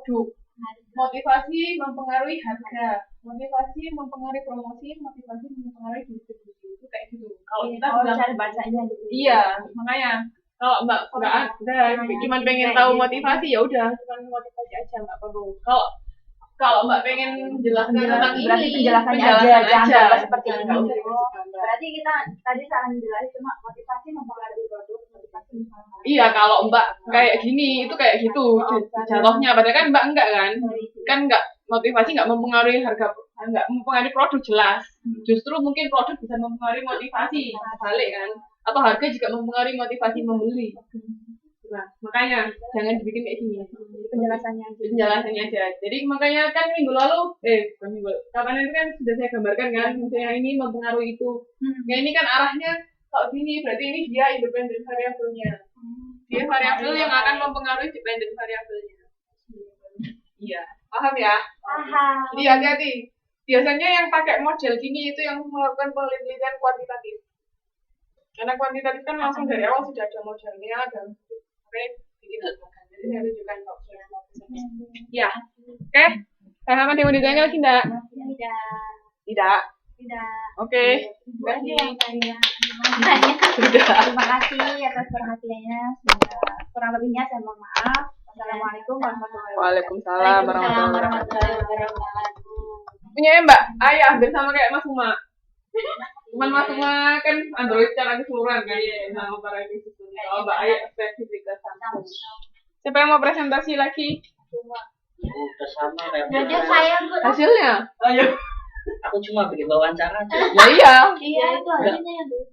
produk. Motivasi mempengaruhi harga, motivasi mempengaruhi promosi, motivasi mempengaruhi distribusi. Itu kayak gitu. Kalau kita cara bacanya gitu. Iya, makanya kalau Mbak nggak ada, cuma pengen tahu motivasi ya udah, cuma motivasi aja nggak perlu. Kalau Mbak pengen jelaskan tentang ini, berarti penjelasannya aja seperti ini. Berarti kita tadi salah menjelaskan cuma motivasi mempengaruhi produk, motivasi mempengaruhi. Iya, kalau Mbak kayak gini itu kayak gitu jatuhnya. Padahal kan Mbak enggak kan enggak, motivasi enggak mempengaruhi harga, enggak mempengaruhi produk jelas. Justru mungkin produk bisa mempengaruhi motivasi, balik kan? Atau harga juga mempengaruhi motivasi membeli. Nah, makanya jangan dibikin kayak gini. Penjelasannya aja. Jadi makanya kan minggu lalu, kapan itu kan sudah saya gambarkan kan, misalnya ini mempengaruhi itu. Ya ini kan arahnya kalau gini, berarti ini dia independen variabelnya. Dia variabel yang akan mempengaruhi dependen variabelnya. Iya, paham ya? Paham. Jadi hati-hati. Biasanya yang pakai model gini itu yang melakukan penelitian kuantitatif. Karena kuantitatif kan langsung dari awal sudah ada modelnya dan bikin hasilkan. Jadi saya tunjukkan kok. Ya, oke. Saya Ahmad yang mau ditanya lagi enggak? Tidak. Oke. Terima kasih atas perhatiannya. Kurang lebihnya saya mohon maaf. Wassalamualaikum warahmatullahi wabarakatuh. Waalaikumsalam warahmatullahi wabarakatuh. Punya Mbak Ayah hampir sama kayak Mas Uma. Cuman Mas Uma kan Android secara keseluruhan kan sama para ini. Kalau Mbak Ayah spesifik ke Samsung. Siapa yang mau presentasi lagi? Udah sama kayak Jadi saya hasilnya. Ayo. Aku cuma bikin wawancara aja. Ya iya. Iya itu hasilnya yang dulu.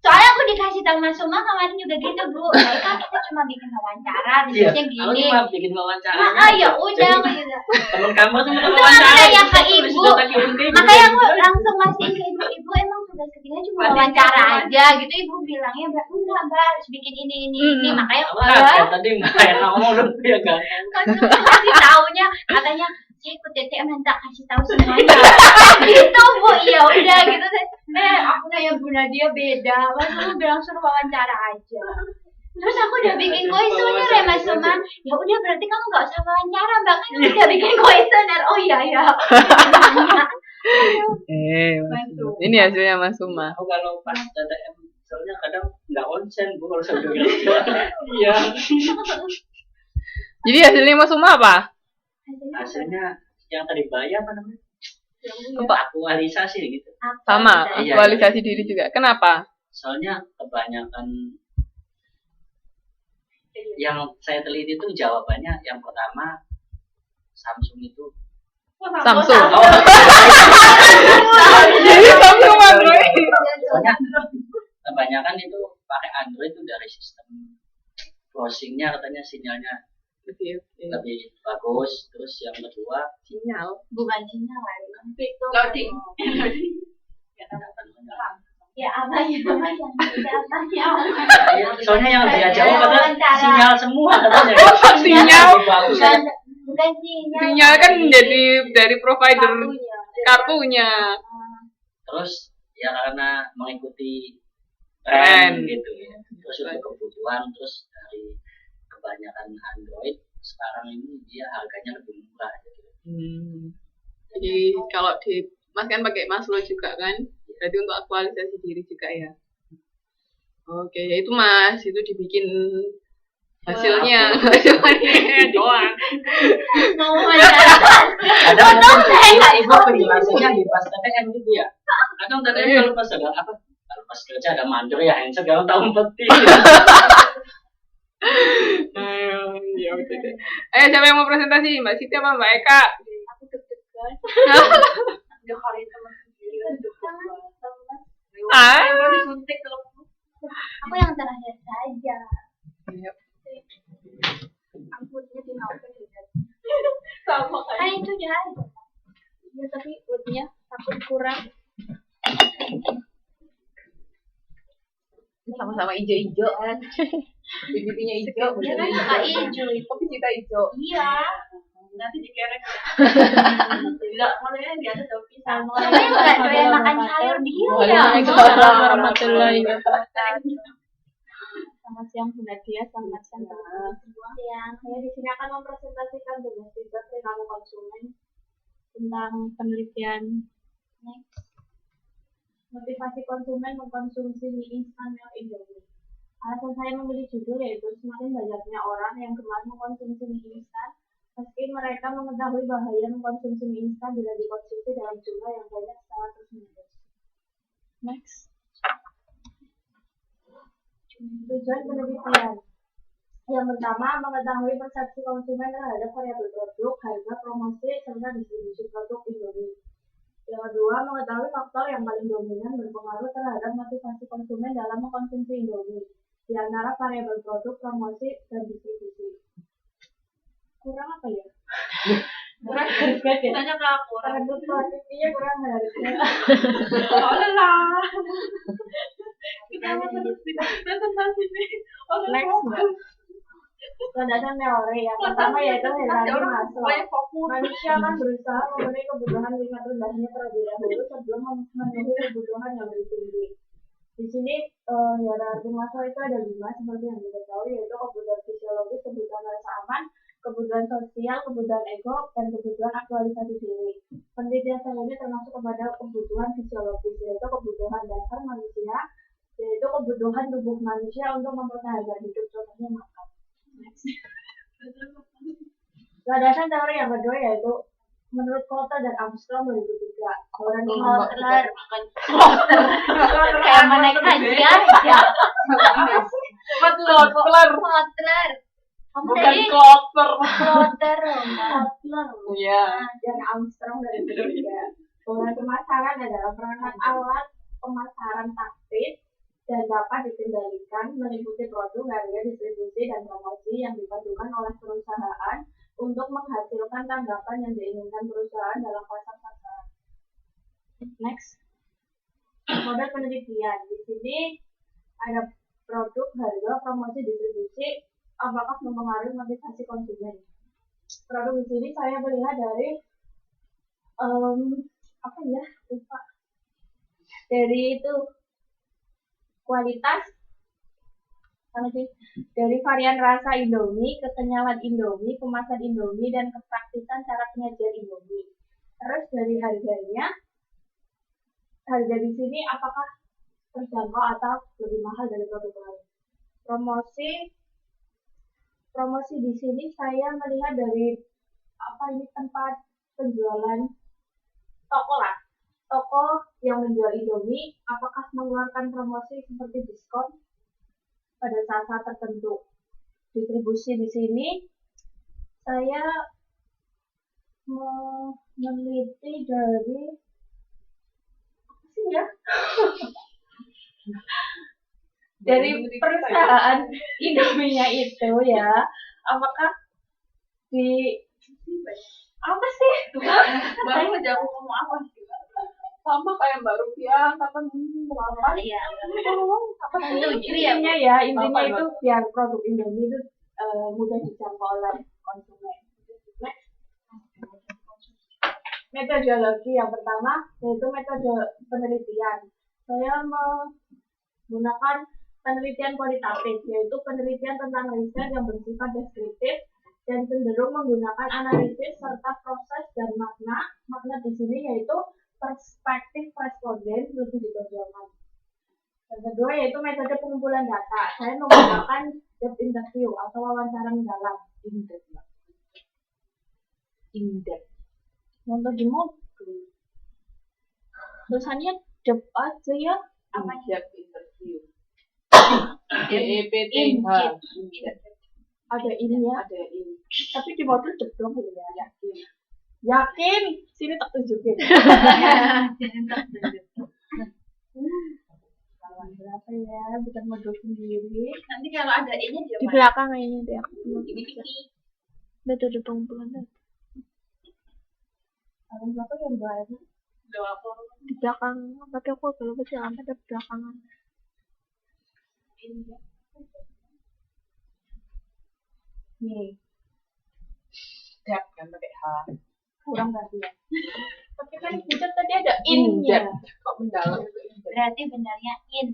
Soalnya aku dikasih tahu Mas Suma kemarin juga gitu Bu. Mereka kita cuma bikin wawancara, biasanya gini. Aku cuma bikin wawancara. Ya udah gitu. Temen kamu tuh Untung aku nanya ke ibu. Makanya aku langsung mastiin ke ibu. Ibu emang tugas ketiga cuma wawancara aja gitu. Ibu bilangnya enggak Mbak harus bikin ini. Makanya tadi Mbak ngomong lu ya kan. Kan kasih taunya katanya saya ikut TTM minta kasih tahu semuanya. Gitu Bu, ya udah gitu. Aku nanya Bu Nadia beda. Mas aku bilang suruh wawancara aja. Terus aku udah bikin kuesioner ya Mas Suman. Ya udah berarti kamu nggak usah wawancara Mbak, kan udah bikin kuesioner. Oh iya ya. Ini hasilnya Mas Suma. Aku kalau pas TTM soalnya kadang nggak konsen Bu kalau saya udah iya. Jadi hasilnya Mas Suma apa? Hasilnya yang tadi bayar apa namanya? Apa? Aktualisasi gitu. Sama, aktualisasi diri juga. Kenapa? Soalnya kebanyakan yang saya teliti itu jawabannya yang pertama Samsung itu Samsung. Jadi Samsung Android. Soalnya kebanyakan itu pakai Android itu dari sistem browsingnya katanya sinyalnya lebih bagus. Terus yang kedua sinyal, bukan sinyal loading. Ya apanya soalnya yang dia jauh katanya sinyal semua katanya. Sinyal bukan sinyal. Sinyal kan menjadi dari provider kartunya. Terus ya karena mengikuti tren gitu ya. Terus untuk kebutuhan, terus dari kebanyakan Android sekarang ini dia harganya lebih murah gitu. Jadi kalau di Mas kan pakai Maslow juga kan, berarti untuk aktualisasi diri juga ya. Oke, ya itu Mas, itu dibikin hasilnya doang. Ada ibu penjelasannya di pas TTM gitu ya. Kadang TTM kalau pas ada apa? Kalau pas kerja ada mandor ya, handset kalau tahu penting. Ya udah deh. Ayo siapa yang mau presentasi? Mbak Siti apa Mbak Eka? Aku deg-degan. Udah hari teman sendiri aku yang terakhir saja. Amputnya di HP sama kayak itu ya. Ya tapi woodnya takut kurang. Sama-sama hijau-hijau kan. Bibitnya hijau, dia kan suka hijau. Kopi kita hijau. Iya. Nanti dikerek. Enggak, maksudnya dia ada daun pisang. Saya enggak doyan makan sayur dia ya. Waalaikumsalam warahmatullahi wabarakatuh. Selamat siang Bu Nadia, selamat siang teman-teman semua. Saya di sini akan mempresentasikan tugas konsumen tentang penelitian. Next. Motivasi konsumen mengkonsumsi mie instan yang Indomie. Alasan saya memilih judul yaitu semakin banyaknya orang yang gemar mengkonsumsi mie instan, meski mereka mengetahui bahaya mengkonsumsi mie instan bila dikonsumsi dalam jumlah yang banyak secara terus-menerus. Next. Tujuan penelitian. Yang pertama, mengetahui persepsi konsumen terhadap variabel produk, harga, promosi, serta distribusi produk Indomie. Yang kedua, mengetahui faktor yang paling dominan berpengaruh terhadap motivasi konsumen dalam mengkonsumsi Indomie, di antara variabel produk, promosi, dan distribusi. Kurang apa ya? Kurang harga ya? Tanya ke aku. Variabel produknya kurang harga. Oh lelah. Kita mau terus di presentasi nih. Oh lelah. Landasan teori yang pertama yaitu hierarki Maslow. Manusia kan berusaha memenuhi kebutuhan tingkat rendahnya terlebih dahulu sebelum memenuhi kebutuhan yang lebih tinggi. Di sini hierarki Maslow itu ada 5 seperti yang kita tahu, yaitu kebutuhan fisiologis, kebutuhan rasa aman, kebutuhan sosial, kebutuhan ego, dan kebutuhan aktualisasi diri. Penelitian saya ini termasuk kepada kebutuhan fisiologis, yaitu kebutuhan dasar manusia, yaitu kebutuhan tubuh manusia untuk mempertahankan hidup, contohnya makan. Landasan teori yang kedua yaitu menurut Kotler dan Armstrong 2003. Kotler kayak mana kajian ya. Kotler. Bukan Kotler. Iya. Dan Armstrong 2003. Bahwa pemasaran adalah perangkat alat pemasaran taktis dan dapat dikendalikan meliputi produk, harga, distribusi, dan promosi yang dipadukan oleh perusahaan untuk menghasilkan tanggapan yang diinginkan perusahaan dalam pasar sasaran. Next. Model penelitian. Di sini ada produk, harga, promosi, distribusi, apakah mempengaruhi motivasi konsumen. Produk di sini saya melihat dari dari itu kualitas dari varian rasa Indomie, kekenyalan Indomie, kemasan Indomie, dan kepraktisan cara penyajian Indomie. Terus dari harganya, harga di sini apakah terjangkau atau lebih mahal dari produk lain. Promosi di sini saya melihat dari tempat penjualan toko yang menjual Indomie, apakah mengeluarkan promosi seperti diskon pada saat-saat tertentu. Distribusi di sini saya meneliti dari dari perusahaan Indomie-nya itu ya, apakah di apa sih? Baru aja aku ngomong apa sih? Sama kayak Mbak Rupiah, kapan apa? Iya. Apa Setuju ya, intinya itu biar produk Indomie itu mudah dijangkau oleh konsumen. Metodologi yang pertama yaitu metode penelitian. Saya menggunakan penelitian kualitatif, yaitu penelitian tentang riset yang bersifat deskriptif dan cenderung menggunakan analisis serta proses dan makna. Makna di sini yaitu perspektif responden lebih ditonjolkan. Yang kedua yaitu metode pengumpulan data. Saya menggunakan job interview atau wawancara mendalam. In-depth. Nonton di mobil. Tulisannya job aja ya. Apa job interview? DEPTH. Ada ini ya. Ada ini. Tapi di mobil job doang ya. Yakin? Sini tak tunjukin. Berapa ya? Bukan modul sendiri. Nanti kalau ada ini Di belakang ini deh. Ini Metode pengumpulan data. Kalau berapa yang banyak? Di belakang. Tapi aku lupa sih ada belakangan. Nih. Dep kan pakai H. Kurang berarti ya. Tapi kan bisa tadi ada in-nya. Kok mendalam itu in-depth. berarti benarnya in.